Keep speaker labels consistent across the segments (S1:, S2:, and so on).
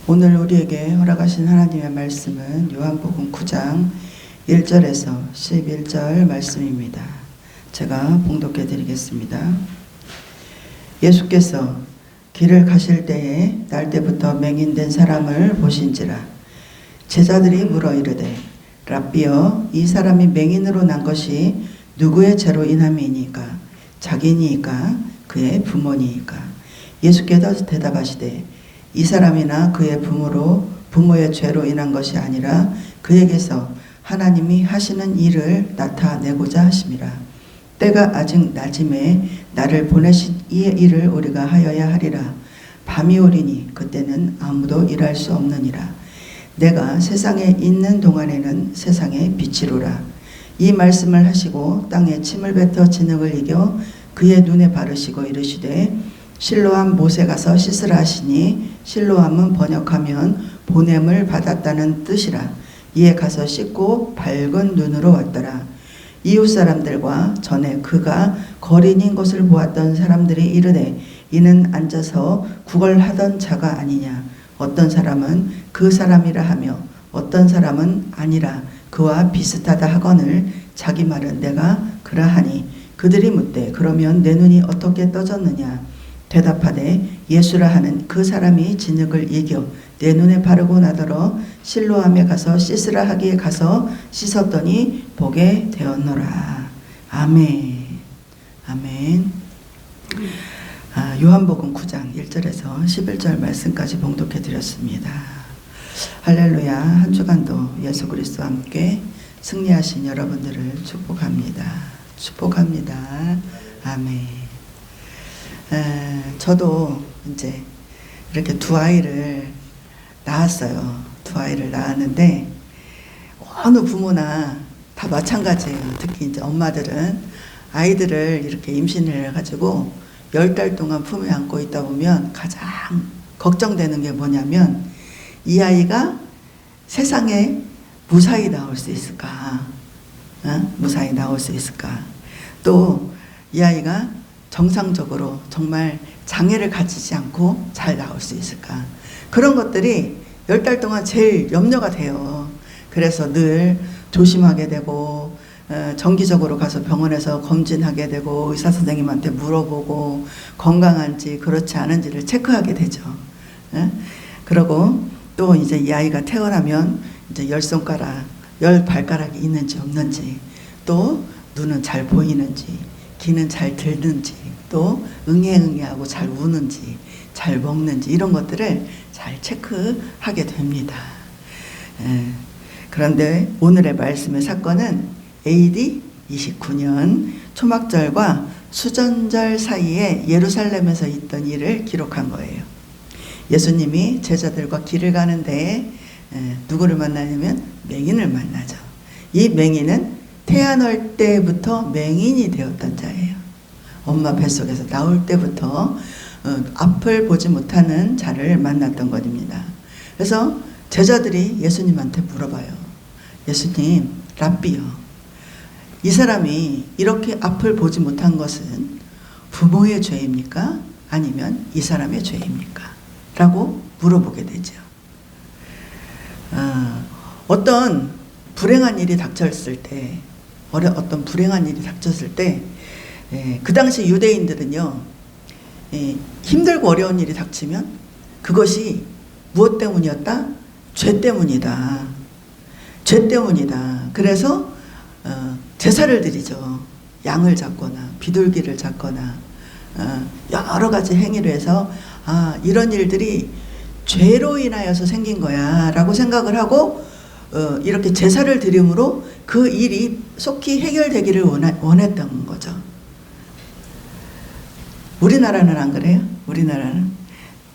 S1: 오늘 우리에게 허락하신 하나님의 말씀은 요한복음 9장 1절에서 11절 말씀입니다. 제가 봉독해 드리겠습니다. 예수께서 길을 가실 때에 날때부터 맹인된 사람을 보신지라. 제자들이 물어 이르되 랍비여, 이 사람이 맹인으로 난 것이 누구의 죄로 인함이니까? 자기니까 그의 부모니까? 예수께서 대답하시되 이 사람이나 그의 부모의 죄로 인한 것이 아니라 그에게서 하나님이 하시는 일을 나타내고자 하심이라. 때가 아직 낮음에 나를 보내신 이의 일을 우리가 하여야 하리라. 밤이 오리니 그때는 아무도 일할 수 없느니라. 내가 세상에 있는 동안에는 세상의 빛이로라. 이 말씀을 하시고 땅에 침을 뱉어 진흙을 이겨 그의 눈에 바르시고 이르시되 실로암 못에 가서 씻으라 하시니, 실로암은 번역하면 보냄을 받았다는 뜻이라. 이에 가서 씻고 밝은 눈으로 왔더라. 이웃 사람들과 전에 그가 거린인 것을 보았던 사람들이 이르되 이는 앉아서 구걸하던 자가 아니냐. 어떤 사람은 그 사람이라 하며 어떤 사람은 아니라 그와 비슷하다 하거늘 자기 말은 내가 그라하니. 그들이 묻되 그러면 내 눈이 어떻게 떠졌느냐. 대답하되 예수라 하는 그 사람이 진흙을 이겨 내 눈에 바르고 나더러 실로암에 가서 씻으라 하기에 가서 씻었더니 보게 되었노라. 아멘. 아멘. 요한복음 9장 1절에서 11절 말씀까지 봉독해 드렸습니다. 할렐루야. 한 주간도 예수 그리스도와 함께 승리하신 여러분들을 축복합니다. 축복합니다. 아멘. 저도 이제 이렇게 두 아이를 낳았어요. 두 아이를 낳았는데 어느 부모나 다 마찬가지예요. 특히 이제 엄마들은 아이들을 이렇게 임신을 해가지고 10달 동안 품에 안고 있다 보면 가장 걱정되는 게 뭐냐면 이 아이가 세상에 무사히 나올 수 있을까? 무사히 나올 수 있을까? 또 이 아이가 정상적으로 정말 장애를 가지지 않고 잘 나올 수 있을까? 그런 것들이 10달 동안 제일 염려가 돼요. 그래서 늘 조심하게 되고 정기적으로 가서 병원에서 검진하게 되고 의사 선생님한테 물어보고 건강한지 그렇지 않은지를 체크하게 되죠. 그러고 또 이제 이 아이가 태어나면 이제 10손가락, 10발가락이 있는지 없는지, 또 눈은 잘 보이는지, 귀는 잘 들는지, 또 응애응애하고 잘 우는지, 잘 먹는지 이런 것들을 잘 체크하게 됩니다. 그런데 오늘의 말씀의 사건은 AD 29년 초막절과 수전절 사이에 예루살렘에서 있던 일을 기록한 거예요. 예수님이 제자들과 길을 가는데 누구를 만나냐면 맹인을 만나죠. 이 맹인은 태어날 때부터 맹인이 되었던 자예요. 엄마 뱃속에서 나올 때부터 앞을 보지 못하는 자를 만났던 것입니다. 그래서 제자들이 예수님한테 물어봐요. 예수님, 랍비요. 이 사람이 이렇게 앞을 보지 못한 것은 부모의 죄입니까? 아니면 이 사람의 죄입니까? 라고 물어보게 되죠. 어떤 불행한 일이 닥쳤을 때, 어떤 불행한 일이 닥쳤을 때, 그 당시 유대인들은요, 힘들고 어려운 일이 닥치면 그것이 무엇 때문이었다? 죄 때문이다. 죄 때문이다. 그래서 제사를 드리죠. 양을 잡거나 비둘기를 잡거나 여러 가지 행위를 해서 이런 일들이 죄로 인하여서 생긴 거야 라고 생각을 하고 이렇게 제사를 드림으로 그 일이 속히 해결되기를 원했던 거죠. 우리나라는 안 그래요? 우리나라는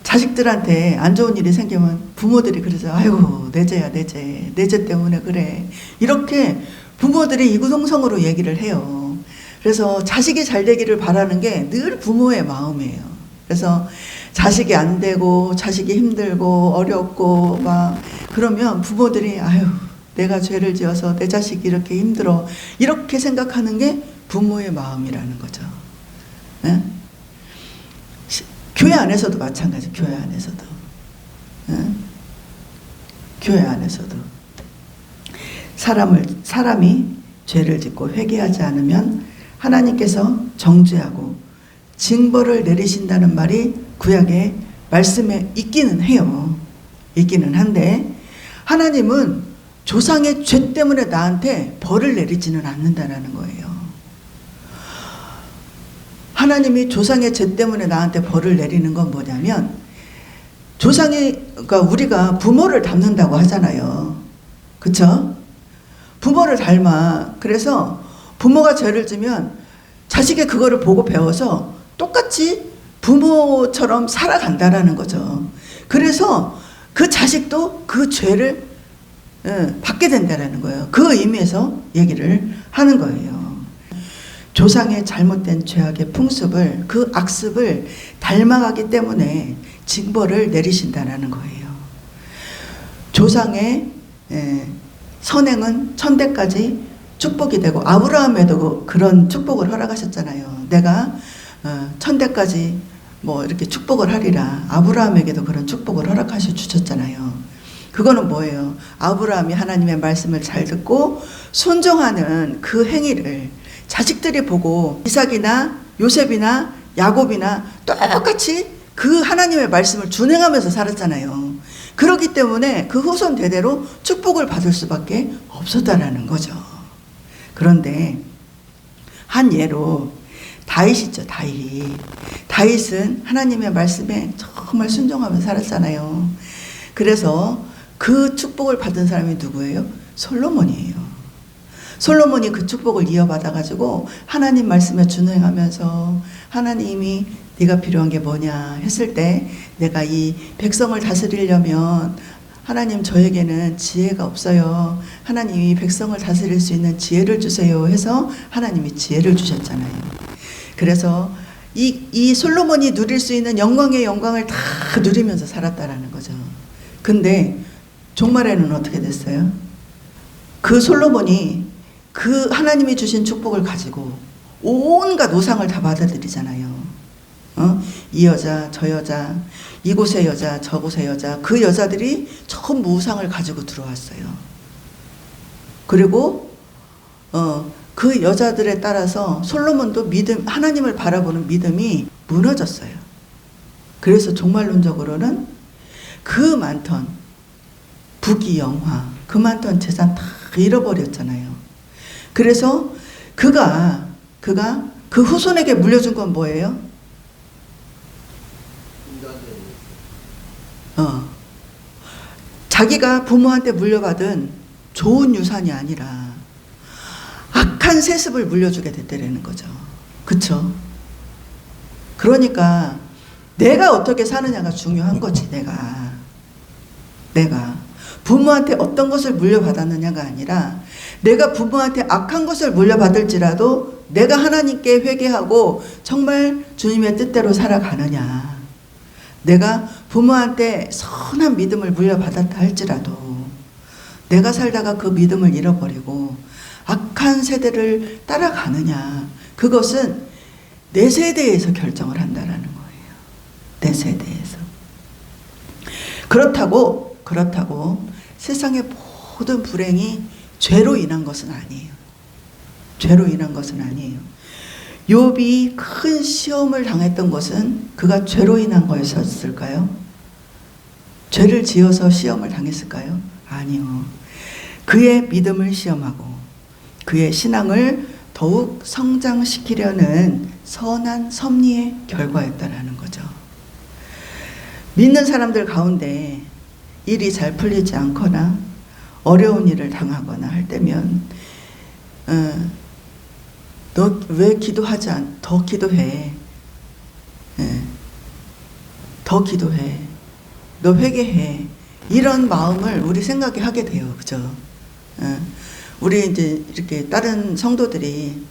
S1: 자식들한테 안 좋은 일이 생기면 부모들이 그러죠. 아이고 내 죄야 내 죄 때문에 그래. 이렇게 부모들이 이구동성으로 얘기를 해요. 그래서 자식이 잘 되기를 바라는 게 늘 부모의 마음이에요. 그래서 자식이 안 되고 자식이 힘들고 어렵고 막 그러면 부모들이 아유 내가 죄를 지어서 내 자식이 이렇게 힘들어 이렇게 생각하는 게 부모의 마음이라는 거죠. 네? 교회 안에서도 마찬가지. 교회 안에서도 교회 안에서도 사람이 죄를 짓고 회개하지 않으면 하나님께서 정죄하고 징벌을 내리신다는 말이 구약의 말씀에 있기는 해요. 있기는 한데 하나님은 조상의 죄 때문에 나한테 벌을 내리지는 않는다라는 거예요. 하나님이 조상의 죄 때문에 나한테 벌을 내리는 건 뭐냐면 그러니까 우리가 부모를 닮는다고 하잖아요. 그쵸? 부모를 닮아. 그래서 부모가 죄를 지면 자식이 그거를 보고 배워서 똑같이 부모처럼 살아간다라는 거죠. 그래서 그 자식도 그 죄를 받게 된다라는 거예요. 그 의미에서 얘기를 하는 거예요. 조상의 잘못된 죄악의 풍습을, 그 악습을 닮아가기 때문에 징벌을 내리신다라는 거예요. 조상의 선행은 천대까지 축복이 되고, 아브라함에도 그런 축복을 허락하셨잖아요. 내가 천대까지 뭐 이렇게 축복을 하리라. 아브라함에게도 그런 축복을 허락하셔 주셨잖아요. 그거는 뭐예요? 아브라함이 하나님의 말씀을 잘 듣고 순종하는 그 행위를 자식들이 보고 이삭이나 요셉이나 야곱이나 똑같이 그 하나님의 말씀을 준행하면서 살았잖아요. 그렇기 때문에 그 후손 대대로 축복을 받을 수밖에 없었다라는 거죠. 그런데 한 예로 다윗이죠. 다윗은 하나님의 말씀에 정말 순종하며 살았잖아요. 그래서 그 축복을 받은 사람이 누구예요? 솔로몬이에요. 솔로몬이 그 축복을 이어받아가지고 하나님 말씀에 준행하면서 하나님이 네가 필요한 게 뭐냐 했을 때 내가 이 백성을 다스리려면 하나님 저에게는 지혜가 없어요. 하나님이 백성을 다스릴 수 있는 지혜를 주세요 해서 하나님이 지혜를 주셨잖아요. 그래서 이 솔로몬이 누릴 수 있는 영광의 영광을 다 누리면서 살았다라는 거죠. 근데 종말에는 어떻게 됐어요? 그 솔로몬이 그 하나님이 주신 축복을 가지고 온갖 우상을 다 받아들이잖아요. 이 여자, 저 여자, 이곳의 여자, 저곳의 여자, 그 여자들이 전부 우상을 가지고 들어왔어요. 그리고 그 여자들에 따라서 솔로몬도 하나님을 바라보는 믿음이 무너졌어요. 그래서 종말론적으로는 그 많던 부귀 영화, 그 많던 재산 다 잃어버렸잖아요. 그래서 그가 그 후손에게 물려준 건 뭐예요? 자기가 부모한테 물려받은 좋은 유산이 아니라 악한 세습을 물려주게 됐다는 거죠. 그쵸? 그러니까 내가 어떻게 사느냐가 중요한 거지. 내가 부모한테 어떤 것을 물려받았느냐가 아니라 내가 부모한테 악한 것을 물려받을지라도 내가 하나님께 회개하고 정말 주님의 뜻대로 살아가느냐. 내가 부모한테 선한 믿음을 물려받았다 할지라도 내가 살다가 그 믿음을 잃어버리고 악한 세대를 따라가느냐. 그것은 내 세대에서 결정을 한다라는 거예요. 내 세대에서. 그렇다고 세상의 모든 불행이 죄로 인한 것은 아니에요. 죄로 인한 것은 아니에요. 욥이 큰 시험을 당했던 것은 그가 죄로 인한 거였을까요? 죄를 지어서 시험을 당했을까요? 아니요. 그의 믿음을 시험하고 그의 신앙을 더욱 성장시키려는 선한 섭리의 결과였다라는 거죠. 믿는 사람들 가운데 일이 잘 풀리지 않거나 어려운 일을 당하거나 할 때면 너 왜 기도하지 더 기도해. 더 기도해. 너 회개해. 이런 마음을 우리 생각이 하게 돼요. 그죠? 우리 이제 이렇게 다른 성도들이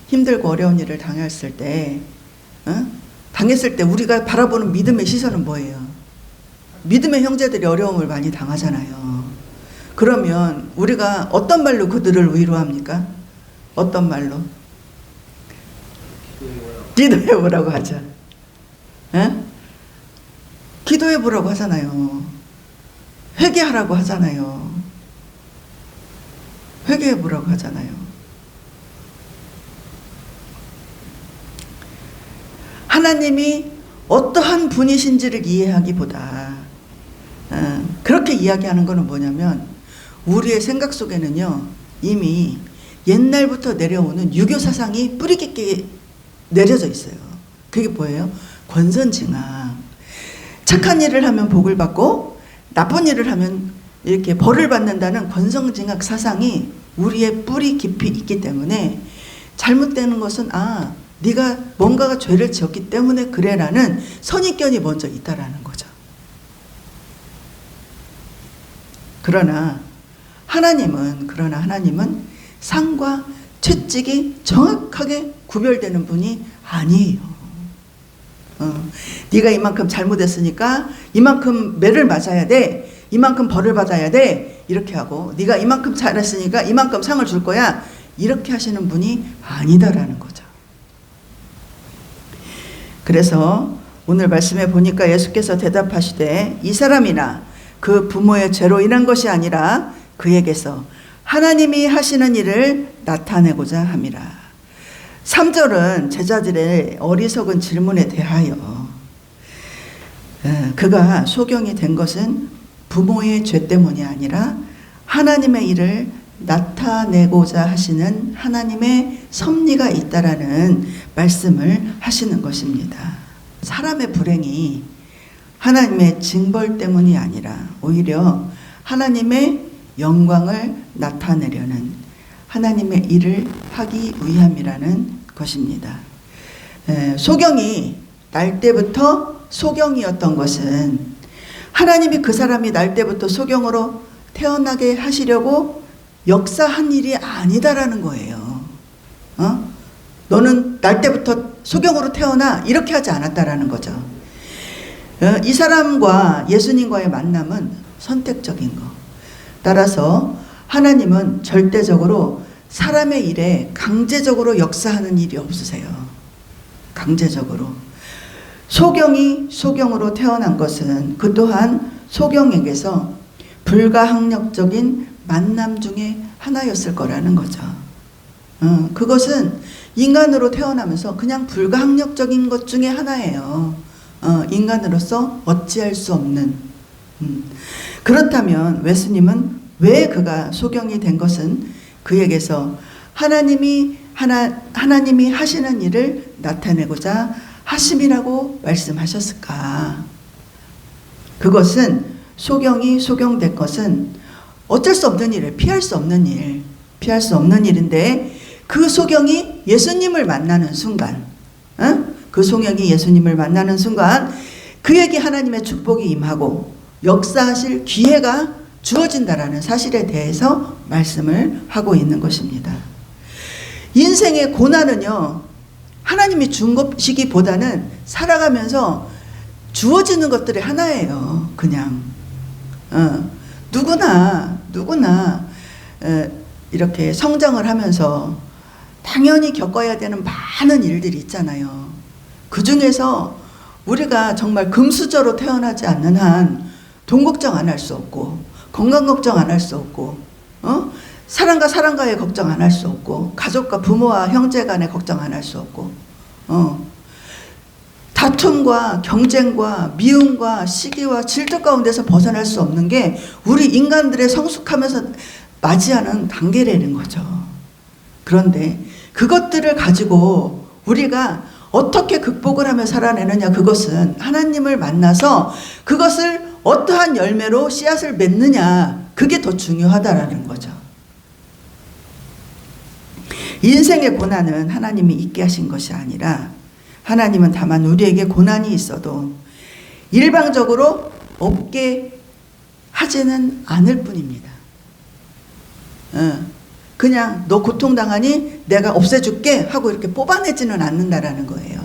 S1: 힘들고 어려운 일을 당했을 때 우리가 바라보는 믿음의 시선은 뭐예요? 믿음의 형제들이 어려움을 많이 당하잖아요. 그러면 우리가 어떤 말로 그들을 위로합니까? 어떤 말로? 기도해보라고 하죠. 기도해보라고 하잖아요. 회개하라고 하잖아요. 회개해 보라고 하잖아요. 하나님이 어떠한 분이신지를 이해하기보다 그렇게 이야기하는 것은 뭐냐면 우리의 생각 속에는요 이미 옛날부터 내려오는 유교 사상이 뿌리 깊게 내려져 있어요. 그게 뭐예요? 권선징악. 착한 일을 하면 복을 받고 나쁜 일을 하면 이렇게 벌을 받는다는 권선징악 사상이 우리의 뿌리 깊이 있기 때문에 잘못되는 것은 네가 뭔가가 죄를 지었기 때문에 그래라는 선입견이 먼저 있다라는 거죠. 그러나 하나님은 상과 채찍이 정확하게 구별되는 분이 아니에요. 네가 이만큼 잘못했으니까 이만큼 매를 맞아야 돼, 이만큼 벌을 받아야 돼, 이렇게 하고 네가 이만큼 잘했으니까 이만큼 상을 줄 거야, 이렇게 하시는 분이 아니다라는 거죠. 그래서 오늘 말씀에 보니까 예수께서 대답하시되 이 사람이나 그 부모의 죄로 인한 것이 아니라 그에게서 하나님이 하시는 일을 나타내고자 함이라. 3절은 제자들의 어리석은 질문에 대하여 그가 소경이 된 것은 부모의 죄 때문이 아니라 하나님의 일을 나타내고자 하시는 하나님의 섭리가 있다라는 말씀을 하시는 것입니다. 사람의 불행이 하나님의 징벌 때문이 아니라 오히려 하나님의 영광을 나타내려는 하나님의 일을 하기 위함이라는 것입니다. 소경이 날 때부터 소경이었던 것은 하나님이 그 사람이 날 때부터 소경으로 태어나게 하시려고 역사한 일이 아니다라는 거예요. 너는 날 때부터 소경으로 태어나 이렇게 하지 않았다라는 거죠. 이 사람과 예수님과의 만남은 선택적인 거. 따라서 하나님은 절대적으로 사람의 일에 강제적으로 역사하는 일이 없으세요. 강제적으로. 소경이 소경으로 태어난 것은 그 또한 소경에게서 불가항력적인 만남 중에 하나였을 거라는 거죠. 그것은 인간으로 태어나면서 그냥 불가항력적인 것 중에 하나예요. 인간으로서 어찌할 수 없는. 그렇다면 예수님은 왜 그가 소경이 된 것은 그에게서 하나님이 하시는 일을 나타내고자 하심이라고 말씀하셨을까? 그것은 소경이 소경된 것은 어쩔 수 없는 일을 피할 수 없는 일인데 그 소경이 예수님을 만나는 순간, 그 소경이 예수님을 만나는 순간 그에게 하나님의 축복이 임하고 역사하실 기회가 주어진다라는 사실에 대해서 말씀을 하고 있는 것입니다. 인생의 고난은요, 하나님이 준 것이기보다는 살아가면서 주어지는 것들의 하나예요. 그냥 누구나 이렇게 성장을 하면서 당연히 겪어야 되는 많은 일들이 있잖아요. 그 중에서 우리가 정말 금수저로 태어나지 않는 한 돈 걱정 안 할 수 없고, 건강 걱정 안 할 수 없고, 사람과 사람과의 걱정 안 할 수 없고, 가족과 부모와 형제 간의 걱정 안 할 수 없고, 다툼과 경쟁과 미움과 시기와 질투 가운데서 벗어날 수 없는 게 우리 인간들의 성숙하면서 맞이하는 단계라는 거죠. 그런데 그것들을 가지고 우리가 어떻게 극복을 하며 살아내느냐, 그것은 하나님을 만나서 그것을 어떠한 열매로 씨앗을 맺느냐, 그게 더 중요하다라는 거죠. 인생의 고난은 하나님이 있게 하신 것이 아니라 하나님은 다만 우리에게 고난이 있어도 일방적으로 없게 하지는 않을 뿐입니다. 그냥 너 고통당하니 내가 없애줄게 하고 이렇게 뽑아내지는 않는다라는 거예요.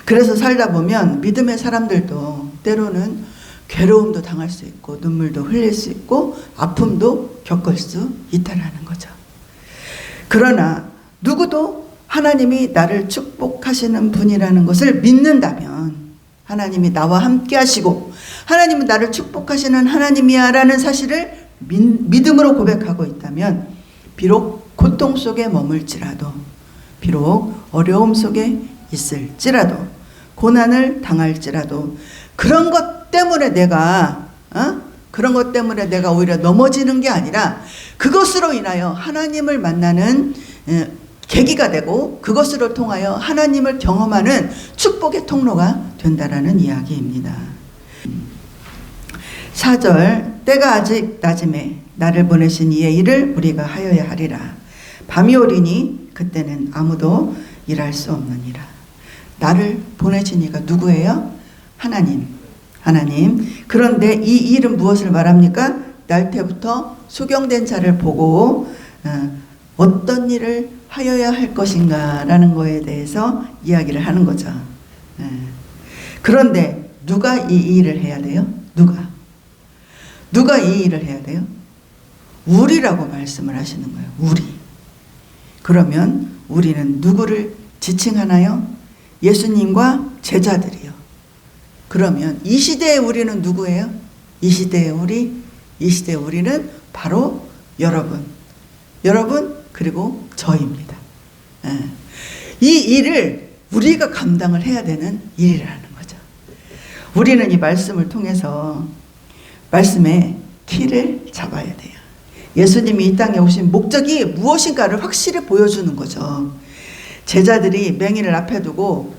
S1: 그래서 살다 보면 믿음의 사람들도 때로는 괴로움도 당할 수 있고 눈물도 흘릴 수 있고 아픔도 겪을 수 있다라는 거죠. 그러나 누구도 하나님이 나를 축복하시는 분이라는 것을 믿는다면, 하나님이 나와 함께 하시고 하나님은 나를 축복하시는 하나님이야 라는 사실을 믿음으로 고백하고 있다면 비록 고통 속에 머물지라도 비록 어려움 속에 있을지라도 고난을 당할지라도 그런 것 때문에 내가 오히려 넘어지는 게 아니라 그것으로 인하여 하나님을 만나는 계기가 되고 그것으로 통하여 하나님을 경험하는 축복의 통로가 된다라는 이야기입니다. 4절 때가 아직 낮음에 나를 보내신 이의 일을 우리가 하여야 하리라. 밤이 오리니 그때는 아무도 일할 수 없느니라. 나를 보내신 이가 누구예요? 하나님. 그런데 이 일은 무엇을 말합니까? 날 때부터 소경된 자를 보고 어떤 일을 하여야 할 것인가 라는 거에 대해서 이야기를 하는 거죠. 그런데 누가 이 일을 해야 돼요? 누가 이 일을 해야 돼요? 우리라고 말씀을 하시는 거예요. 우리. 그러면 우리는 누구를 지칭하나요? 예수님과 제자들이요. 그러면 이 시대의 우리는 누구예요? 이 시대의 우리는 바로 여러분 그리고 저입니다. 이 일을 우리가 감당을 해야 되는 일이라는 거죠. 우리는 이 말씀을 통해서 말씀의 키를 잡아야 돼요. 예수님이 이 땅에 오신 목적이 무엇인가를 확실히 보여주는 거죠. 제자들이 맹인을 앞에 두고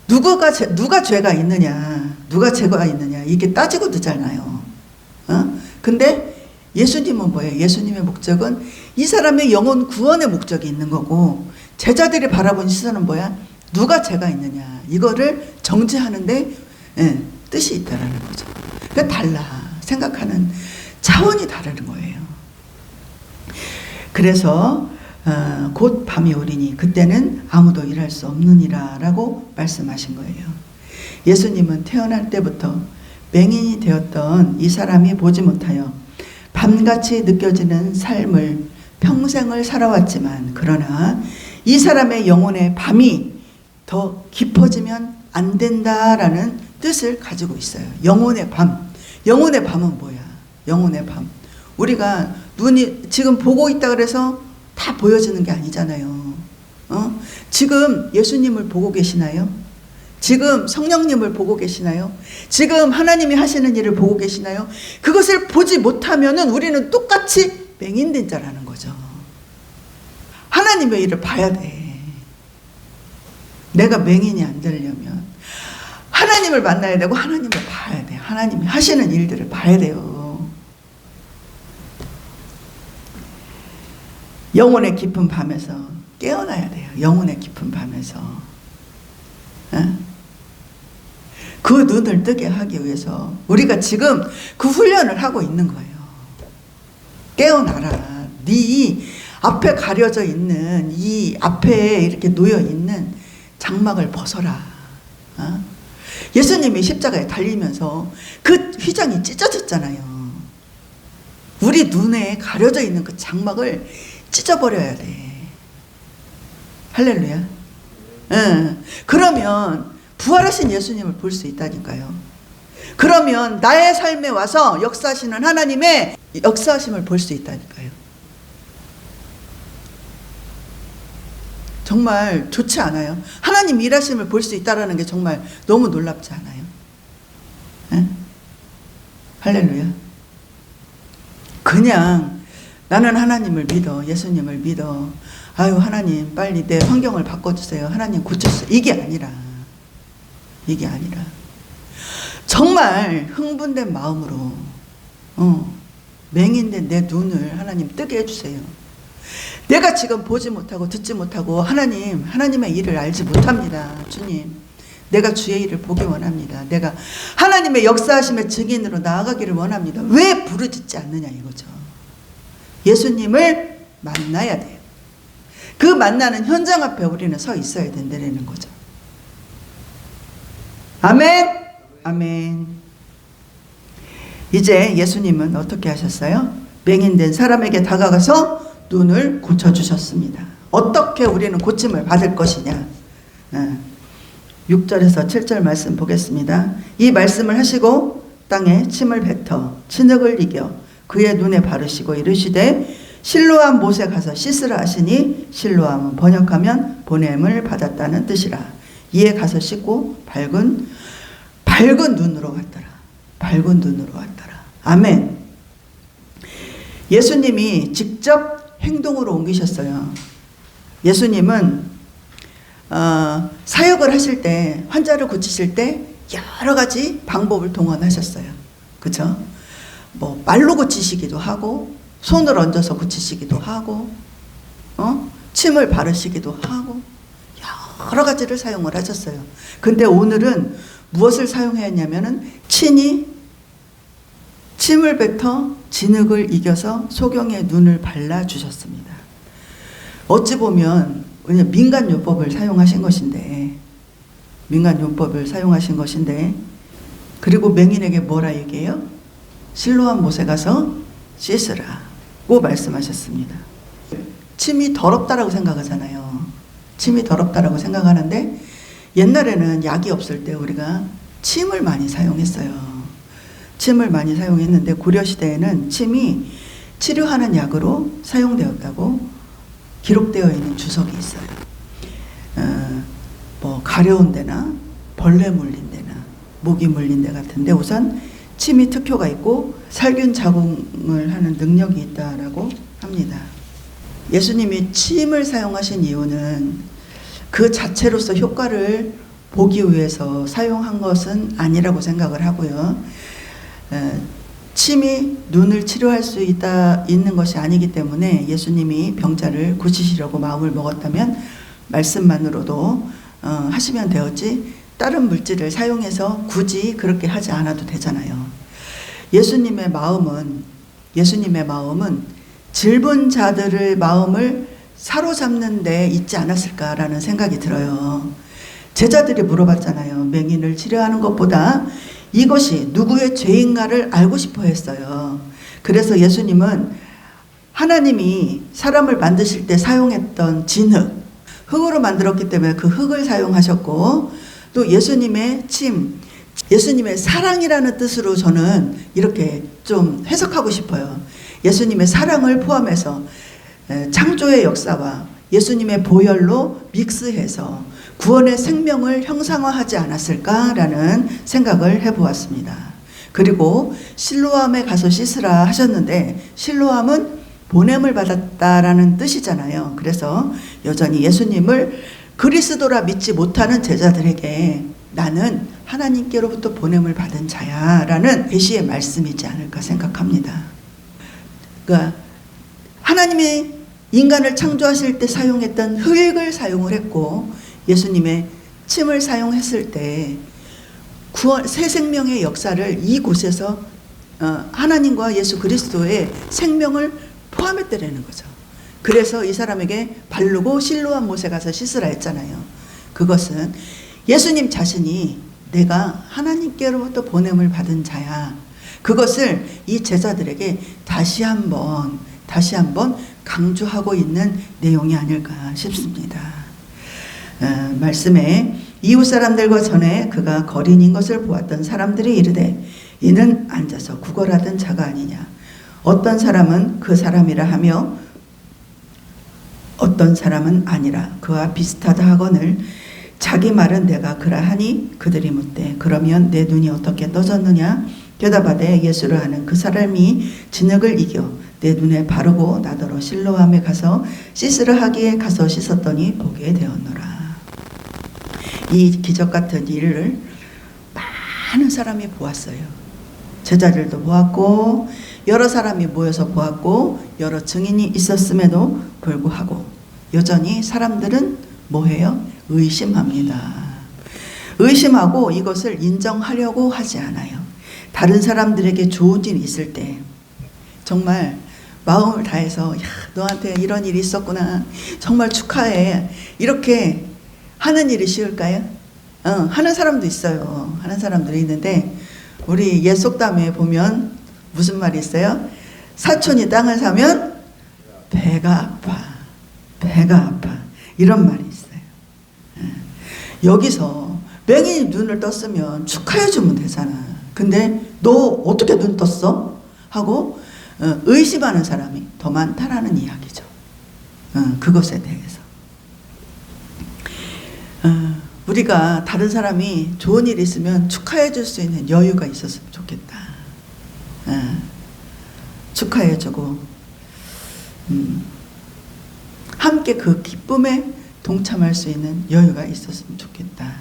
S1: 누가 죄가 있느냐, 누가 죄가 있느냐 이게 따지고 되잖아요. 근데 예수님은 뭐예요? 예수님의 목적은 이 사람의 영혼 구원의 목적이 있는 거고 제자들이 바라본 시선은 뭐야? 누가 죄가 있느냐 이거를 정죄하는데 뜻이 있다라는 거죠. 그러니까 달라. 생각하는 차원이 다르는 거예요. 그래서 곧 밤이 오리니 그때는 아무도 일할 수 없느니라 라고 말씀하신 거예요. 예수님은 태어날 때부터 맹인이 되었던 이 사람이 보지 못하여 밤같이 느껴지는 삶을 평생을 살아왔지만 그러나 이 사람의 영혼의 밤이 더 깊어지면 안 된다라는 뜻을 가지고 있어요. 영혼의 밤. 영혼의 밤은 뭐야? 영혼의 밤. 우리가 눈이 지금 보고 있다 그래서 다 보여지는 게 아니잖아요. 지금 예수님을 보고 계시나요? 지금 성령님을 보고 계시나요? 지금 하나님이 하시는 일을 보고 계시나요? 그것을 보지 못하면은 우리는 똑같이 맹인된 자라는 거죠. 하나님의 일을 봐야 돼. 내가 맹인이 안 되려면 하나님을 만나야 되고 하나님을 봐야 돼. 하나님이 하시는 일들을 봐야 돼요. 영혼의 깊은 밤에서 깨어나야 돼요. 영혼의 깊은 밤에서. 그 눈을 뜨게 하기 위해서 우리가 지금 그 훈련을 하고 있는 거예요. 깨어나라. 네 앞에 가려져 있는 이 앞에 이렇게 놓여 있는 장막을 벗어라. 예수님이 십자가에 달리면서 그 휘장이 찢어졌잖아요. 우리 눈에 가려져 있는 그 장막을 찢어버려야 돼. 할렐루야. 그러면 부활하신 예수님을 볼 수 있다니까요. 그러면 나의 삶에 와서 역사하시는 하나님의 역사하심을 볼 수 있다니까요. 정말 좋지 않아요? 하나님 일하심을 볼 수 있다는 게 정말 너무 놀랍지 않아요? 할렐루야. 그냥 나는 하나님을 믿어. 예수님을 믿어. 아유 하나님 빨리 내 환경을 바꿔주세요. 하나님 고쳐주세요. 이게 아니라 정말 흥분된 마음으로 맹인된 내 눈을 하나님 뜨게 해주세요. 내가 지금 보지 못하고 듣지 못하고 하나님의 일을 알지 못합니다. 주님 내가 주의 일을 보기 원합니다. 내가 하나님의 역사하심의 증인으로 나아가기를 원합니다. 왜 부르짖지 않느냐 이거죠. 예수님을 만나야 돼요. 그 만나는 현장 앞에 우리는 서 있어야 된다는 거죠. 아멘. 아멘. 이제 예수님은 어떻게 하셨어요? 맹인된 사람에게 다가가서 눈을 고쳐주셨습니다. 어떻게 우리는 고침을 받을 것이냐? 6절에서 7절 말씀 보겠습니다. 이 말씀을 하시고 땅에 침을 뱉어 진흙을 이겨 그의 눈에 바르시고 이르시되 실로암 못에 가서 씻으라 하시니 실로암은 번역하면 보냄을 받았다는 뜻이라. 이에 가서 씻고 밝은 눈으로 왔더라. 밝은 눈으로 왔더라. 아멘. 예수님이 직접 행동으로 옮기셨어요. 예수님은 사역을 하실 때, 환자를 고치실 때 여러 가지 방법을 동원하셨어요. 그렇죠? 뭐 말로 고치시기도 하고, 손을 얹어서 고치시기도 하고, 침을 바르시기도 하고, 여러 가지를 사용을 하셨어요. 근데 오늘은 무엇을 사용했냐면은 침을 뱉어 진흙을 이겨서 소경의 눈을 발라주셨습니다. 어찌 보면 민간요법을 사용하신 것인데, 그리고 맹인에게 뭐라 얘기해요? 실로암 못에 가서 씻으라고 말씀하셨습니다. 침이 더럽다라고 생각하잖아요. 침이 더럽다라고 생각하는데, 옛날에는 약이 없을 때 우리가 침을 많이 사용했어요. 침을 많이 사용했는데 고려시대에는 침이 치료하는 약으로 사용되었다고 기록되어 있는 주석이 있어요. 뭐 가려운 데나 벌레 물린 데나 모기 물린 데 같은데 우선 침이 특효가 있고 살균 작용을 하는 능력이 있다라고 합니다. 예수님이 침을 사용하신 이유는 그 자체로서 효과를 보기 위해서 사용한 것은 아니라고 생각을 하고요. 침이 눈을 치료할 수 있는 것이 아니기 때문에 예수님이 병자를 고치시려고 마음을 먹었다면 말씀만으로도 하시면 되었지, 다른 물질을 사용해서 굳이 그렇게 하지 않아도 되잖아요. 예수님의 마음은 질분 자들의 마음을 사로잡는 데 있지 않았을까라는 생각이 들어요. 제자들이 물어봤잖아요. 맹인을 치료하는 것보다 이것이 누구의 죄인가를 알고 싶어 했어요. 그래서 예수님은 하나님이 사람을 만드실 때 사용했던 진흙, 흙으로 만들었기 때문에 그 흙을 사용하셨고, 또 예수님의 예수님의 사랑이라는 뜻으로 저는 이렇게 좀 해석하고 싶어요. 예수님의 사랑을 포함해서 창조의 역사와 예수님의 보혈로 믹스해서 구원의 생명을 형상화하지 않았을까라는 생각을 해보았습니다. 그리고 실로암에 가서 씻으라 하셨는데, 실로암은 보냄을 받았다라는 뜻이잖아요. 그래서 여전히 예수님을 그리스도라 믿지 못하는 제자들에게 나는 하나님께로부터 보냄을 받은 자야 라는 계시의 말씀이지 않을까 생각합니다. 그러니까 하나님이 인간을 창조하실 때 사용했던 흙을 사용을 했고, 예수님의 침을 사용했을 때 새 생명의 역사를 이곳에서 하나님과 예수 그리스도의 생명을 포함했다라는 거죠. 그래서 이 사람에게 바르고 실로암 못에 가서 씻으라 했잖아요. 그것은 예수님 자신이 내가 하나님께로부터 보냄을 받은 자야, 그것을 이 제자들에게 다시 한번 강조하고 있는 내용이 아닐까 싶습니다. 말씀에 이웃 사람들과 전에 그가 거린인 것을 보았던 사람들이 이르되 이는 앉아서 구걸하던 자가 아니냐. 어떤 사람은 그 사람이라 하며 어떤 사람은 아니라 그와 비슷하다 하거늘 자기 말은 내가 그라하니 그들이 묻되 그러면 내 눈이 어떻게 떠졌느냐. 대답하되 예수를 아는 그 사람이 진흙을 이겨 내 눈에 바르고 나더러 실로암에 가서 씻으라 하기에 가서 씻었더니 보게 되었노라. 이 기적 같은 일을 많은 사람이 보았어요. 제자들도 보았고 여러 사람이 모여서 보았고 여러 증인이 있었음에도 불구하고 여전히 사람들은 뭐해요? 의심합니다. 의심하고 이것을 인정하려고 하지 않아요. 다른 사람들에게 좋은 일이 있을 때 정말 마음을 다해서 야, 너한테 이런 일이 있었구나, 정말 축하해, 이렇게 하는 일이 쉬울까요? 하는 사람도 있어요. 하는 사람들이 있는데 우리 옛 속담에 보면 무슨 말이 있어요? 사촌이 땅을 사면 배가 아파, 이런 말이 있어요. 여기서 맹인이 눈을 떴으면 축하해주면 되잖아. 근데 너 어떻게 눈 떴어? 하고 의심하는 사람이 더 많다라는 이야기죠. 그것에 대해서. 우리가 다른 사람이 좋은 일 있으면 축하해 줄 수 있는 여유가 있었으면 좋겠다. 축하해 주고 함께 그 기쁨에 동참할 수 있는 여유가 있었으면 좋겠다.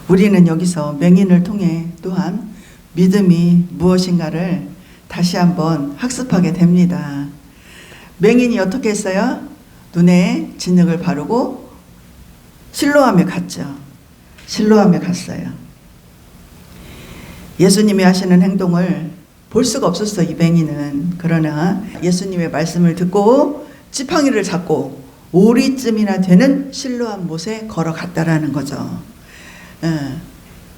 S1: 우리는 여기서 맹인을 통해 또한 믿음이 무엇인가를 다시 한번 학습하게 됩니다. 맹인이 어떻게 했어요? 눈에 진흙을 바르고 실로암에 갔죠. 실로암에 갔어요. 예수님이 하시는 행동을 볼 수가 없었어, 이 맹인은. 그러나 예수님의 말씀을 듣고 지팡이를 잡고 오리쯤이나 되는 실로암 못에 걸어갔다라는 거죠.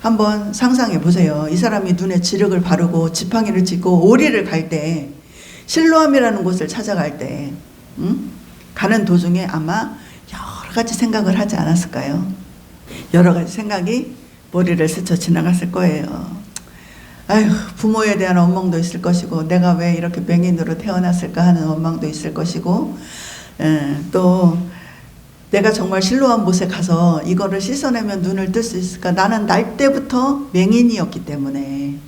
S1: 한번 상상해 보세요. 이 사람이 눈에 지륵을 바르고 지팡이를 짚고 오리를 갈 때, 실로암이라는 곳을 찾아갈 때 가는 도중에 아마 여러 가지 생각을 하지 않았을까요? 여러 가지 생각이 머리를 스쳐 지나갔을 거예요. 아휴, 부모에 대한 원망도 있을 것이고, 내가 왜 이렇게 맹인으로 태어났을까 하는 원망도 있을 것이고, 또 내가 정말 실로암 못에 가서 이거를 씻어내면 눈을 뜰 수 있을까? 나는 날 때부터 맹인이었기 때문에,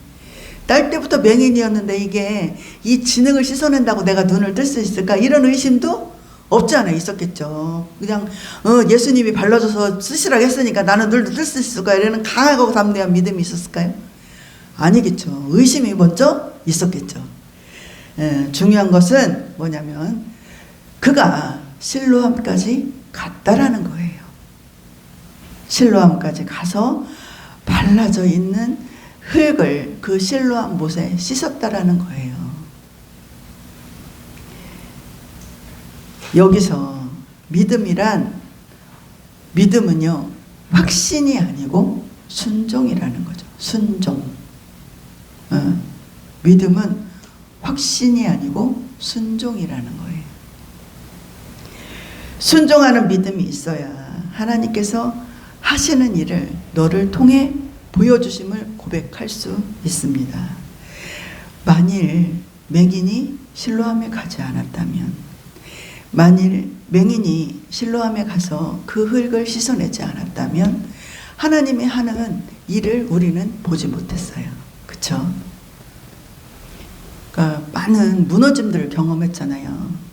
S1: 날 때부터 맹인이었는데 이게 이 진흙을 씻어낸다고 내가 눈을 뜰 수 있을까? 이런 의심도 없지 않아 있었겠죠. 그냥 예수님이 발라줘서 쓰시라고 했으니까 나는 눈을 뜰 수 있을까? 이런 강하고 담대한 믿음이 있었을까요? 아니겠죠. 의심이 먼저 있었겠죠. 중요한 것은 뭐냐면 그가 실로암까지 갔다라는 거예요. 실로암까지 가서 발라져 있는 흙을 그 실로암 못에 씻었다라는 거예요. 여기서 믿음은요, 확신이 아니고 순종이라는 거죠. 순종. 믿음은 확신이 아니고 순종이라는 거예요. 순종하는 믿음이 있어야 하나님께서 하시는 일을 너를 통해 보여주심을 고백할 수 있습니다. 만일 맹인이 실로암에 가지 않았다면, 만일 맹인이 실로암에 가서 그 흙을 씻어내지 않았다면 하나님이 하는 일을 우리는 보지 못했어요. 그렇죠? 그러니까 많은 무너짐들을 경험했잖아요.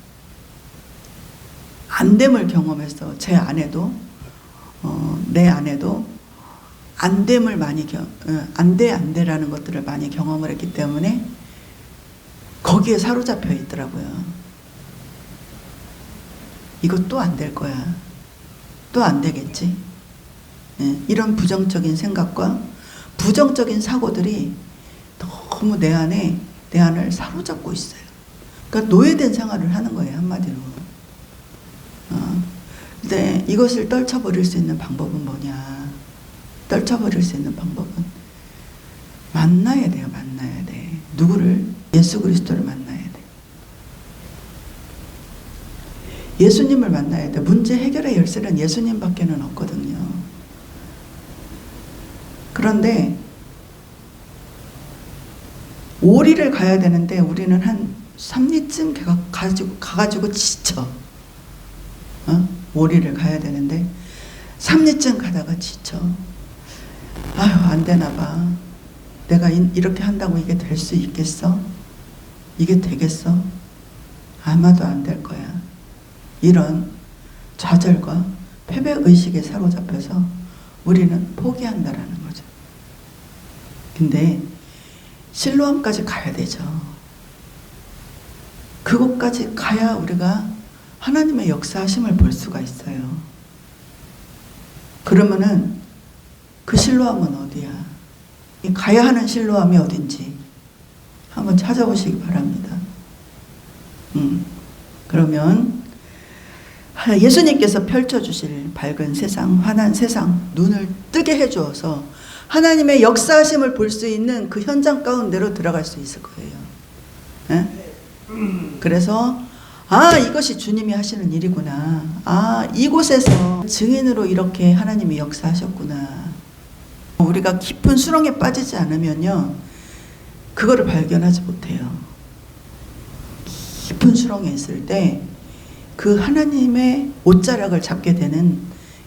S1: 안됨을 경험해서 제 아내도 내 아내도 안됨을 많이 안돼라는 것들을 많이 경험을 했기 때문에 거기에 사로잡혀 있더라고요. 이거 또 안 될 거야. 또 안 되겠지. 이런 부정적인 생각과 부정적인 사고들이 너무 내 안을 사로잡고 있어요. 그러니까 노예된 생활을 하는 거예요, 한마디로. 근데 이것을 떨쳐버릴 수 있는 방법은 뭐냐? 떨쳐버릴 수 있는 방법은 만나야 돼요. 만나야 돼. 누구를? 예수 그리스도를 만나야 돼. 예수님을 만나야 돼. 문제 해결의 열쇠는 예수님밖에는 없거든요. 그런데 오리를 가야 되는데 우리는 한 3리쯤 가가지고 지쳐. 오리를 가야 되는데 3리쯤 가다가 지쳐. 아유, 안 되나 봐. 내가 이렇게 한다고 이게 될 수 있겠어? 이게 되겠어? 아마도 안 될 거야. 이런 좌절과 패배의식에 사로잡혀서 우리는 포기한다라는 거죠. 근데 실로암까지 가야 되죠. 그곳까지 가야 우리가 하나님의 역사하심을 볼 수가 있어요. 그러면은 그 실로암은 어디야? 가야 하는 실로암이 어딘지 한번 찾아보시기 바랍니다. 그러면 예수님께서 펼쳐주실 밝은 세상, 환한 세상, 눈을 뜨게 해주어서 하나님의 역사하심을 볼 수 있는 그 현장 가운데로 들어갈 수 있을 거예요. 그래서 아, 이것이 주님이 하시는 일이구나. 아, 이곳에서 증인으로 이렇게 하나님이 역사하셨구나. 우리가 깊은 수렁에 빠지지 않으면요, 그거를 발견하지 못해요. 깊은 수렁에 있을 때 그 하나님의 옷자락을 잡게 되는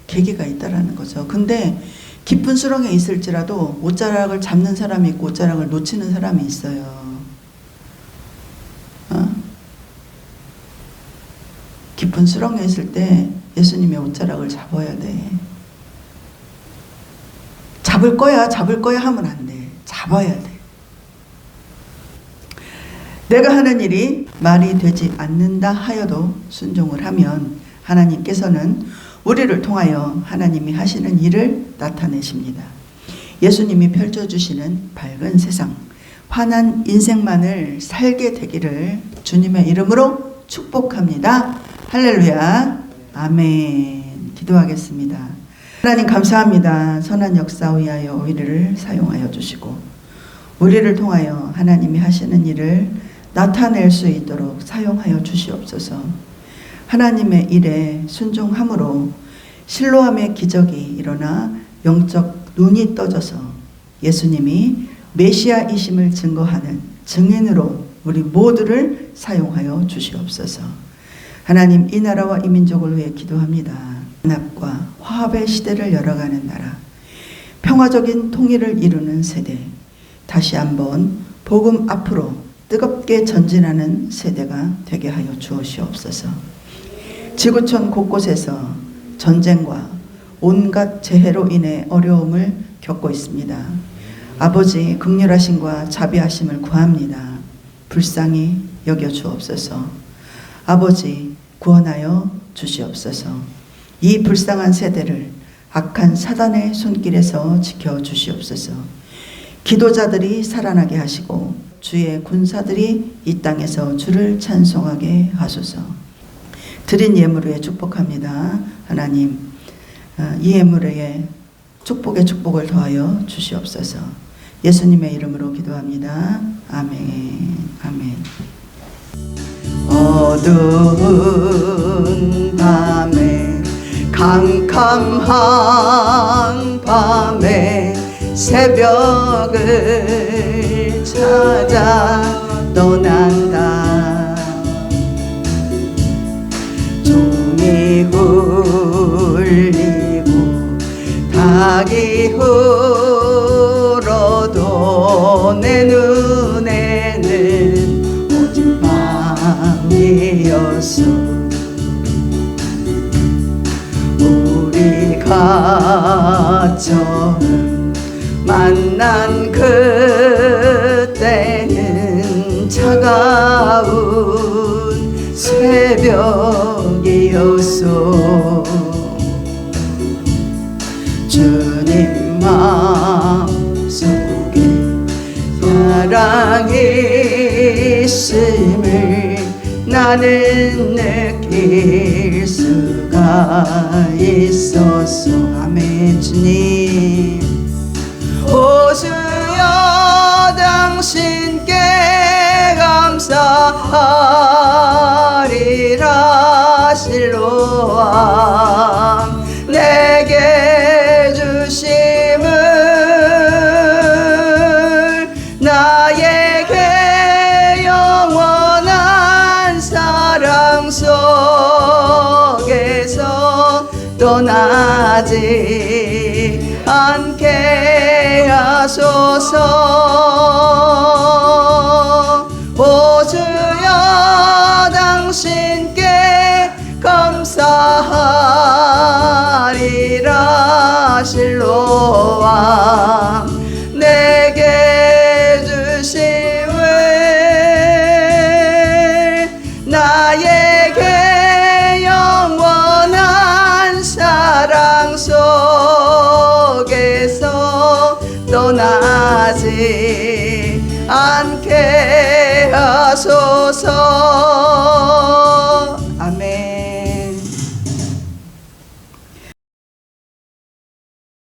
S1: 계기가 있다라는 거죠. 근데 깊은 수렁에 있을지라도 옷자락을 잡는 사람이 있고 옷자락을 놓치는 사람이 있어요. 깊은 수렁에 있을 때 예수님의 옷자락을 잡아야 돼. 잡을 거야 하면 안 돼. 잡아야 돼. 내가 하는 일이 말이 되지 않는다 하여도 순종을 하면 하나님께서는 우리를 통하여 하나님이 하시는 일을 나타내십니다. 예수님이 펼쳐주시는 밝은 세상, 환한 인생만을 살게 되기를 주님의 이름으로 축복합니다. 할렐루야. 아멘. 기도하겠습니다. 하나님 감사합니다. 선한 역사 위하여 우리를 사용하여 주시고 우리를 통하여 하나님이 하시는 일을 나타낼 수 있도록 사용하여 주시옵소서. 하나님의 일에 순종함으로 실로암의 기적이 일어나 영적 눈이 떠져서 예수님이 메시아이심을 증거하는 증인으로 우리 모두를 사용하여 주시옵소서. 하나님, 이 나라와 이 민족을 위해 기도합니다. 연합과 화합의 시대를 열어가는 나라, 평화적인 통일을 이루는 세대, 다시 한번 복음 앞으로 뜨겁게 전진하는 세대가 되게 하여 주시옵소서. 지구촌 곳곳에서 전쟁과 온갖 재해로 인해 어려움을 겪고 있습니다. 아버지 긍휼하심과 자비하심을 구합니다. 불쌍히 여겨 주옵소서. 아버지 구원하여 주시옵소서. 이 불쌍한 세대를 악한 사단의 손길에서 지켜 주시옵소서. 기도자들이 살아나게 하시고 주의 군사들이 이 땅에서 주를 찬송하게 하소서. 드린 예물 위에 축복합니다. 하나님, 이 예물 위에 축복의 축복을 더하여 주시옵소서. 예수님의 이름으로 기도합니다. 아멘. 아멘. 어두운 밤에 캄캄한 밤에 새벽을 찾아 떠난다. 종이 훌리고 닭이 울어도 내 눈에는 오직 밤이었어. 우리가 처음 만난 그때는 차가운 새벽이었어. 주님 마음속에 사랑이 있음을 나는 느낄 수가 있었어. 아멘. 주님, 오 주여 당신께 감사하리라. 실로암 내게 주심을 나에게 영원한 사랑 속에서 떠나지 않게 하소서. 오 주여 당신께 감사하리라. 실로암 내게 주심을 나에게 영원한 사랑 속에서 떠나지 않게 하소서.